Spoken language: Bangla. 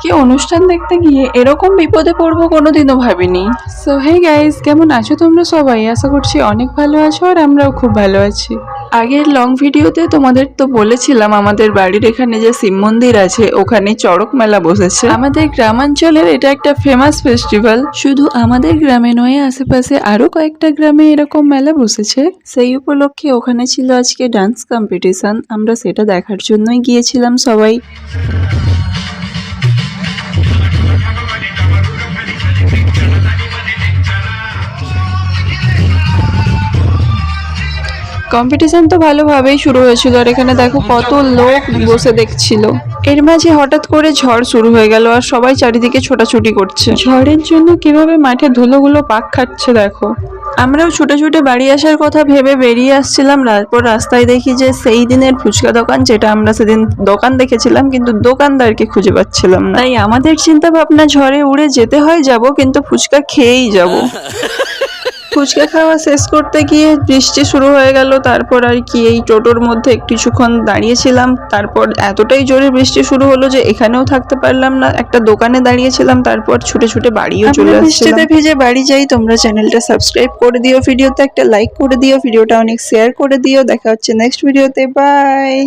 আজকে অনুষ্ঠান দেখতে গিয়ে এরকম বিপদে পড়বো কোনোদিনও ভাবিনি। সো হে গাইস, কেমন আছো তোমরা সবাই? আশা করছি অনেক ভালো আছো আর আমরাও খুব ভালো আছি। আগের লং ভিডিওতে তোমাদের তো বলেছিলাম আমাদের বাড়ির এখানে যে শিব মন্দির আছে ওখানে চড়ক মেলা বসেছে। আমাদের গ্রামাঞ্চলের এটা একটা ফেমাস ফেস্টিভ্যাল। শুধু আমাদের গ্রামে নয়, আশেপাশে আরো কয়েকটা গ্রামে এরকম মেলা বসেছে। সেই উপলক্ষে ওখানে ছিল আজকে ডান্স কম্পিটিশন। আমরা সেটা দেখার জন্যই গিয়েছিলাম সবাই। কম্পিটিশন তো ভালোভাবেই শুরু হয়েছিল আর এখানে দেখো কত লোক বসে দেখছিল। এর মাঝে হঠাৎ করে ঝড় শুরু হয়ে গেল আর সবাই চারিদিকে ছোটাছুটি করছে। ঝড়ের জন্য কিভাবে মাঠে ধুলোগুলো পাক খাচ্ছে দেখো। আমরাও ছুটে ছুটে বাড়ি আসার কথা ভেবে বেরিয়ে আসছিলাম। তারপর রাস্তায় দেখি যে সেই দিনের ফুচকা দোকান, যেটা আমরা সেদিন দোকান দেখেছিলাম কিন্তু দোকানদারকে খুঁজে পাচ্ছিলাম না। তাই আমাদের চিন্তা ভাবনা ঝড়ে উড়ে যেতে হয় যাব, কিন্তু ফুচকা খেয়েই যাব। ফুচকা খাওয়া শেষ করতে গিয়ে বৃষ্টি শুরু হয়ে গেল। তারপর আর কি এই টোটোর মধ্যে কিছুক্ষণ দাঁড়িয়েছিলাম। তারপর এতটাই জোরে বৃষ্টি শুরু হলো যে এখানেও থাকতে পারলাম না, একটা দোকানে দাঁড়িয়েছিলাম। তারপর ছুটে ছুটে বাড়িও চলে আসছিলাম। বৃষ্টিতে ভিজে বাড়ি যাই। তোমরা চ্যানেলটা সাবস্ক্রাইব করে দিও, ভিডিওতে একটা লাইক করে দিও, ভিডিওটা অনেক শেয়ার করে দিও। দেখা হচ্ছে নেক্সট ভিডিওতে। বাই।